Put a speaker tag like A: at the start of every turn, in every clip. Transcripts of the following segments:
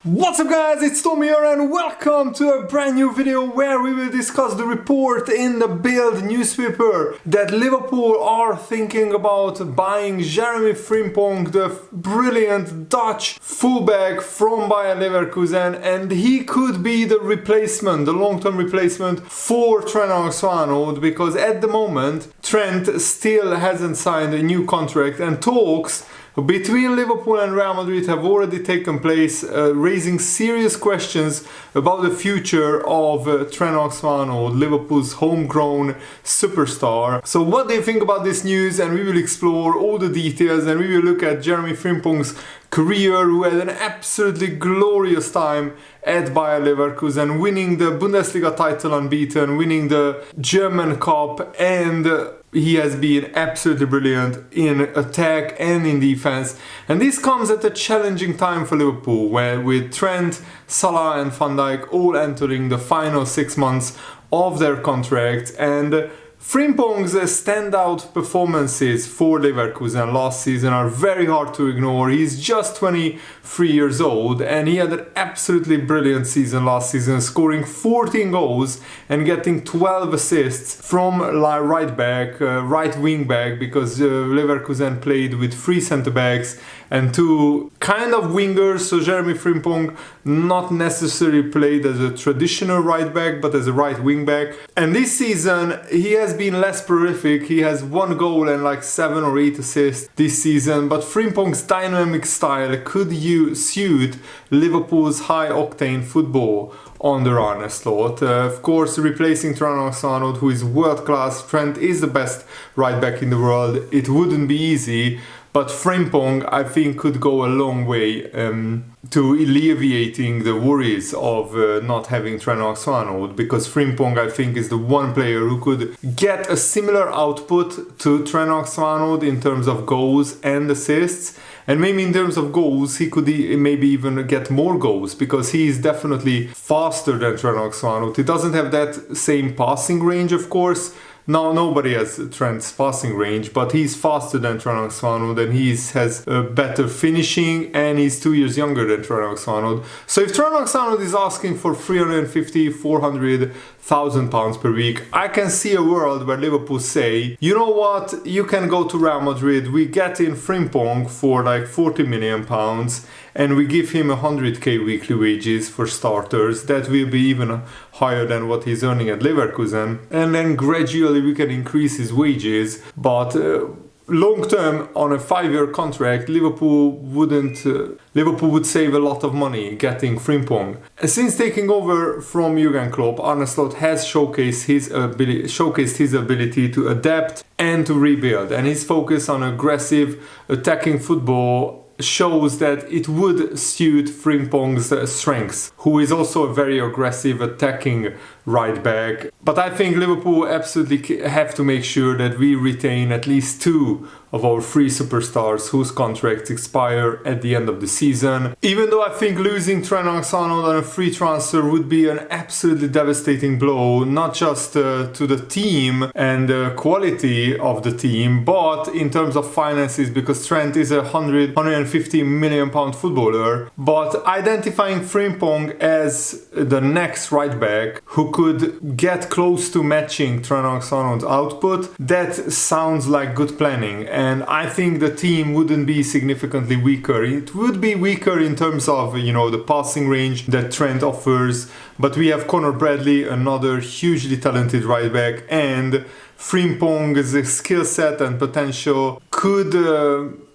A: What's up guys, it's Tom here and welcome to a brand new video where we will discuss the report in the Bild newspaper that Liverpool are thinking about buying Jeremy Frimpong, the brilliant Dutch fullback from Bayer Leverkusen, and he could be the replacement, the long-term replacement for Trent Alexander-Arnold, because at the moment Trent still hasn't signed a new contract and talks between Liverpool and Real Madrid have already taken place, raising serious questions about the future of Trent Alexander-Arnold, Liverpool's homegrown superstar. So what do you think about this news? And we will explore all the details and we will look at Jeremy Frimpong's career, who had an absolutely glorious time at Bayer Leverkusen, winning the Bundesliga title unbeaten, winning the German Cup, and he has been absolutely brilliant in attack and in defense. And this comes at a challenging time for Liverpool, where with Trent, Salah and Van Dijk all entering the final 6 months of their contract, and Frimpong's standout performances for Leverkusen last season are very hard to ignore. He's just 23 years old and he had an absolutely brilliant season last season, scoring 14 goals and getting 12 assists from right back, right wing back, because Leverkusen played with 3 centre backs and 2 kind of wingers. So Jeremy Frimpong not necessarily played as a traditional right back but as a right wing back, and this season he has been less prolific. He has 1 goal and like 7 or 8 assists this season, but Frimpong's dynamic style could suit Liverpool's high octane football under Arne slot. Of course, replacing Trent Alexander-Arnold, who is world class. Trent is the best right back in the world. It wouldn't be easy, but Frimpong, I think, could go a long way to alleviating the worries of not having Trent Alexander-Arnold, because Frimpong, I think, is the one player who could get a similar output to Trent Alexander-Arnold in terms of goals and assists. And maybe in terms of goals, he could maybe even get more goals, because he is definitely faster than Trent Alexander-Arnold. He doesn't have that same passing range, of course. No, nobody has Trent's passing range, but he's faster than Trent Alexander-Arnold and he has better finishing, and he's 2 years younger than Trent Alexander-Arnold. So if Trent Alexander-Arnold is asking for 350, 400,000 pounds per week, I can see a world where Liverpool say, you know what, you can go to Real Madrid, we get in Frimpong for like 40 million pounds and we give him 100k weekly wages for starters. That will be even higher than what he's earning at Leverkusen, and then gradually we can increase his wages. But long term, on a 5-year contract, Liverpool would save a lot of money getting Frimpong. Since taking over from Jurgen Klopp, Arne Slot has showcased his ability to adapt and to rebuild, and his focus on aggressive attacking football shows that it would suit Frimpong's strengths, who is also a very aggressive attacking right back. But I think Liverpool absolutely have to make sure that we retain at least 2 of our 3 superstars whose contracts expire at the end of the season. Even though I think losing Trent Alexander-Arnold on a free transfer would be an absolutely devastating blow, not just to the team and the quality of the team, but in terms of finances, because Trent is a 150 million pound footballer. But identifying Frimpong as the next right back who could get close to matching Trent Alexander-Arnold's output, that sounds like good planning. And I think the team wouldn't be significantly weaker. It would be weaker in terms of, the passing range that Trent offers. But we have Conor Bradley, another hugely talented right back, and Frimpong's skill set and potential could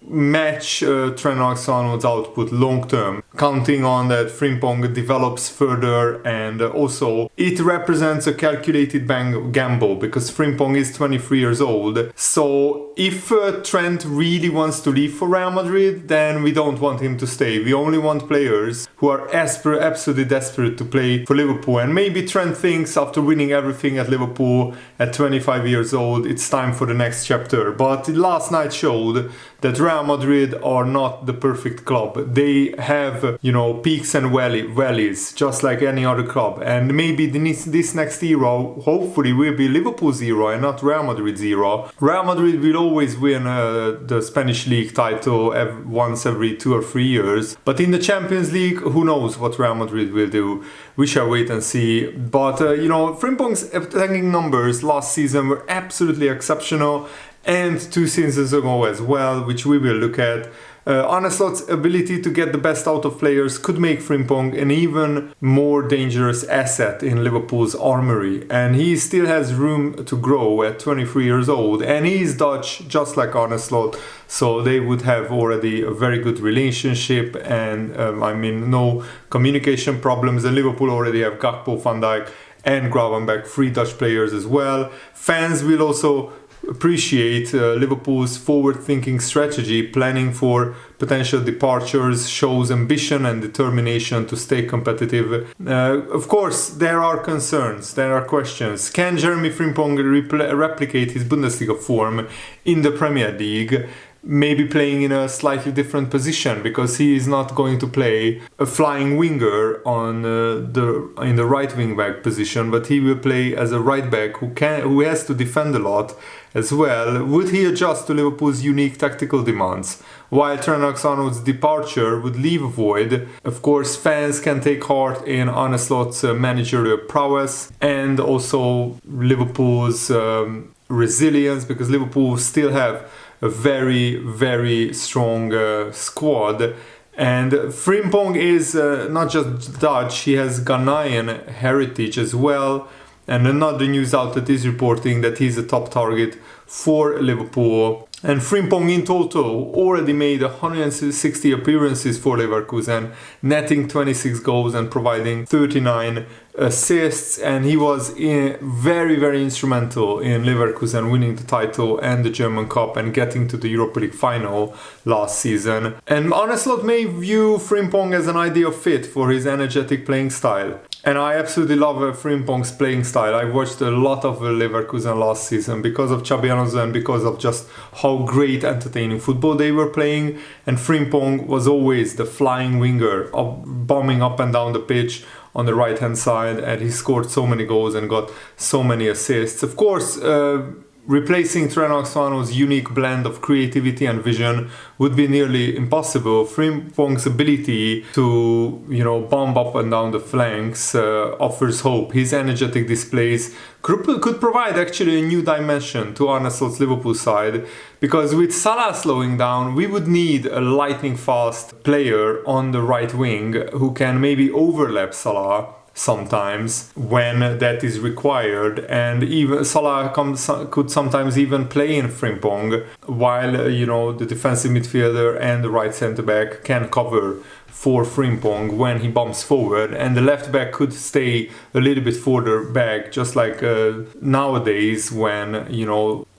A: match Trent Alexander-Arnold's output long term, counting on that Frimpong develops further, and also it represents a calculated gamble because Frimpong is 23 years old. So if Trent really wants to leave for Real Madrid, then we don't want him to stay. We only want players who are absolutely desperate to play for Liverpool. And maybe Trent thinks, after winning everything at Liverpool at 25 years old, it's time for the next chapter. But last night showed that Real Real Madrid are not the perfect club. They have, peaks and valleys, just like any other club. And maybe this next era, hopefully, will be Liverpool's era and not Real Madrid's era. Real Madrid will always win the Spanish league title once every 2 or 3 years. But in the Champions League, who knows what Real Madrid will do? We shall wait and see. But, Frimpong's attacking numbers last season were absolutely exceptional, and 2 seasons ago as well, which we will look at. Arne Slot's ability to get the best out of players could make Frimpong an even more dangerous asset in Liverpool's armory, and he still has room to grow at 23 years old, and he's Dutch just like Arne Slot, so they would have already a very good relationship, and no communication problems, and Liverpool already have Gakpo, Van Dijk and Gravenberch, 3 Dutch players as well. Fans will also appreciate Liverpool's forward-thinking strategy. Planning for potential departures shows ambition and determination to stay competitive. Of course, there are concerns, there are questions. Can Jeremy Frimpong replicate his Bundesliga form in the Premier League? Maybe playing in a slightly different position, because he is not going to play a flying winger in the right wing back position, but he will play as a right back who has to defend a lot as well. Would he adjust to Liverpool's unique tactical demands? While Trent Alexander-Arnold's departure would leave a void, of course, fans can take heart in Arne Slot's managerial prowess and also Liverpool's resilience, because Liverpool still have a very, very strong squad. And Frimpong is not just Dutch, he has Ghanaian heritage as well. And another news outlet is reporting that he's a top target for Liverpool. And Frimpong in total already made 160 appearances for Leverkusen, netting 26 goals and providing 39 assists, and he was very, very instrumental in Leverkusen winning the title and the German Cup and getting to the Europa League final last season. And Arne Slot may view Frimpong as an ideal fit for his energetic playing style. And I absolutely love Frimpong's playing style. I watched a lot of Leverkusen last season because of Xabi Alonso and because of just how great entertaining football they were playing. And Frimpong was always the flying winger, bombing up and down the pitch on the right hand side, and he scored so many goals and got so many assists. Of course, replacing Trent Alexander-Arnold's unique blend of creativity and vision would be nearly impossible. Frimpong's ability to, bomb up and down the flanks offers hope. His energetic displays could provide actually a new dimension to Arne Slot's Liverpool side, because with Salah slowing down, we would need a lightning fast player on the right wing who can maybe overlap Salah sometimes when that is required, and even Salah could sometimes even play in Frimpong, while the defensive midfielder and the right centre back can cover for Frimpong when he bumps forward, and the left back could stay a little bit further back, just like nowadays when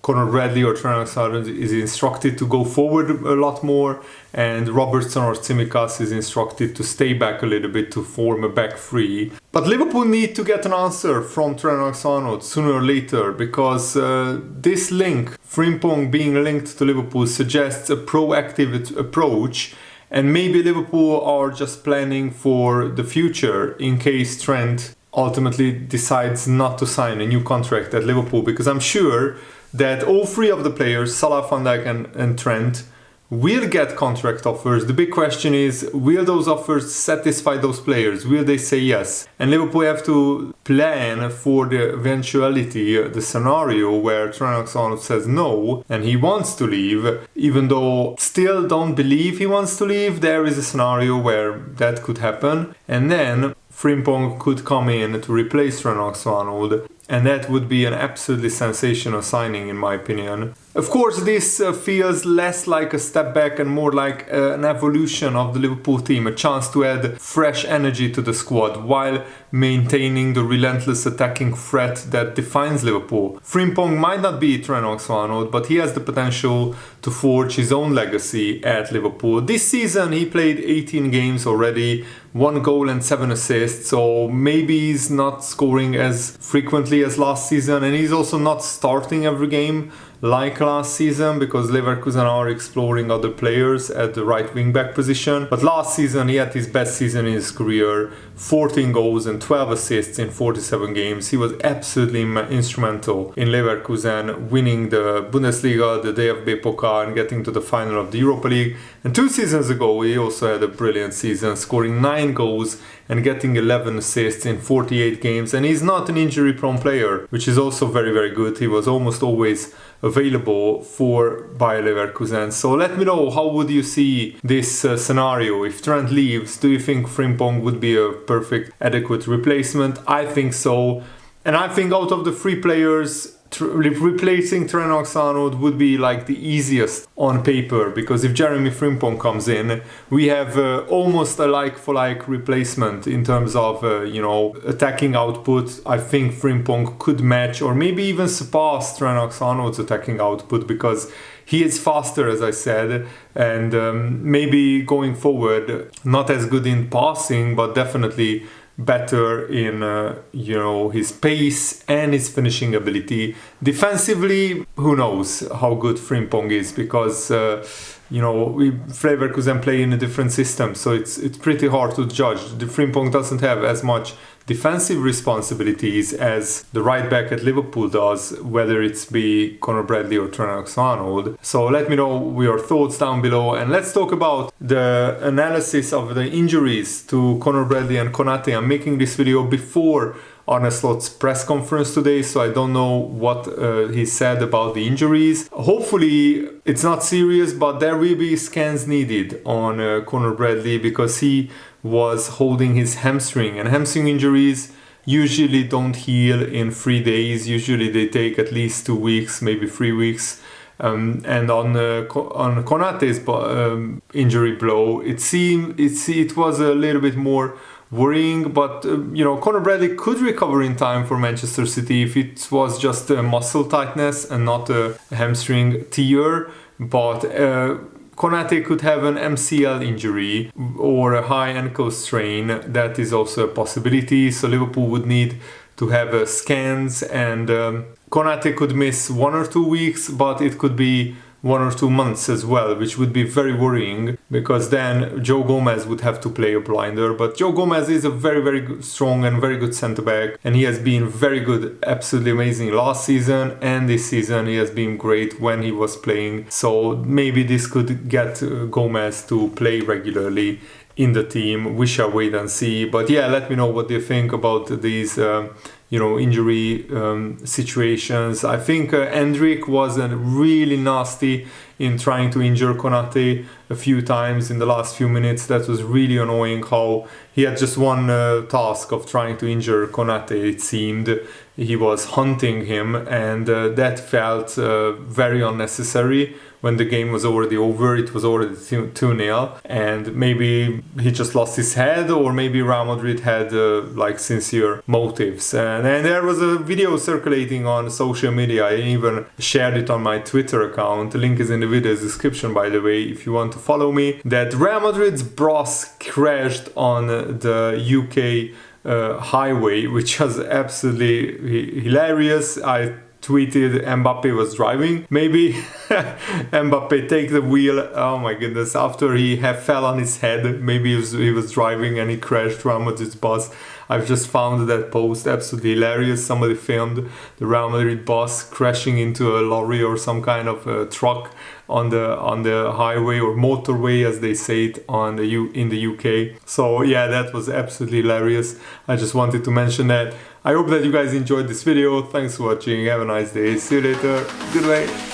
A: Conor Bradley or Trent Alexander is instructed to go forward a lot more, and Robertson or Tsimikas is instructed to stay back a little bit to form a back three. But Liverpool need to get an answer from Trent Alexander-Arnold sooner or later, because this link, Frimpong being linked to Liverpool, suggests a proactive approach, and maybe Liverpool are just planning for the future in case Trent ultimately decides not to sign a new contract at Liverpool, because I'm sure that all 3 of the players, Salah, Van Dijk and Trent, will get contract offers. The big question is, will those offers satisfy those players? Will they say yes? And Liverpool have to plan for the eventuality, the scenario where Trent Alexander says no and he wants to leave, even though still don't believe he wants to leave. There is a scenario where that could happen, and then Frimpong could come in to replace Trent Alexander-Arnold, and that would be an absolutely sensational signing in my opinion. Of course, this feels less like a step back and more like an evolution of the Liverpool team, a chance to add fresh energy to the squad while maintaining the relentless attacking threat that defines Liverpool. Frimpong might not be Trent Alexander-Arnold, but he has the potential to forge his own legacy at Liverpool. This season he played 18 games already, 1 goal and 7 assists, so maybe he's not scoring as frequently as last season, and he's also not starting every game like last season because Leverkusen are exploring other players at the right wing back position. But last season he had his best season in his career, 14 goals and 12 assists in 47 games. He was absolutely instrumental in Leverkusen winning the Bundesliga, the DFB Pokal, and getting to the final of the Europa League. And 2 seasons ago he also had a brilliant season, scoring 9 goals and getting 11 assists in 48 games. And he's not an injury-prone player, which is also very, very good. He was almost always available for Bayer Leverkusen. So let me know, how would you see this scenario? If Trent leaves, do you think Frimpong would be a perfect, adequate replacement? I think so. And I think out of the 3 players, replacing Trent Alexander-Arnold would be like the easiest on paper, because if Jeremy Frimpong comes in, we have almost a like-for-like replacement in terms of attacking output. I think Frimpong could match or maybe even surpass Trent Alexander-Arnold's attacking output, because he is faster, as I said, and maybe going forward not as good in passing, but definitely better in his pace and his finishing ability. Defensively, who knows how good Frimpong is, because Leverkusen play in a different system, so it's pretty hard to judge. The Frimpong doesn't have as much defensive responsibilities as the right back at Liverpool does, whether it's be Conor Bradley or Trent Alexander-Arnold. So let me know your thoughts down below, and let's talk about the analysis of the injuries to Conor Bradley and Konate. I'm making this video before Arne Slot's press conference today, so I don't know what he said about the injuries. Hopefully it's not serious, but there will be scans needed on Conor Bradley, because he was holding his hamstring, and hamstring injuries usually don't heal in 3 days. Usually they take at least 2 weeks, maybe 3 weeks. And on Konate's injury blow, it was a little bit more worrying, but Conor Bradley could recover in time for Manchester City if it was just a muscle tightness and not a hamstring tear. But Konate could have an MCL injury or a high ankle strain. That is also a possibility. So Liverpool would need to have scans, and Konate could miss 1 or 2 weeks, but it could be 1 or 2 months as well, which would be very worrying, because then Joe Gomez would have to play a blinder. But Joe Gomez is a very, very good, strong and very good centre-back, and he has been very good, absolutely amazing last season, and this season he has been great when he was playing. So maybe this could get Gomez to play regularly in the team. We shall wait and see. But yeah, let me know what you think about these injury situations. I think Hendrik was really nasty in trying to injure Konate a few times in the last few minutes. That was really annoying, how he had just one task of trying to injure Konate, it seemed. He was hunting him, and that felt very unnecessary. When the game was already over, it was already 2-0, and maybe he just lost his head, or maybe Real Madrid had sincere motives. And there was a video circulating on social media. I even shared it on my Twitter account. The link is in the video description, by the way, if you want to follow me. That Real Madrid's bus crashed on the UK highway, which was absolutely hilarious. I tweeted Mbappe was driving. Maybe Mbappe take the wheel. Oh my goodness, after he fell on his head, maybe he was driving and he crashed Real Madrid's bus. I've just found that post absolutely hilarious. Somebody filmed the Real Madrid bus crashing into a lorry or some kind of truck on the highway, or motorway as they say it in the UK. So yeah, that was absolutely hilarious. I just wanted to mention that. I hope that you guys enjoyed this video. Thanks for watching. Have a nice day. See you later. Goodbye.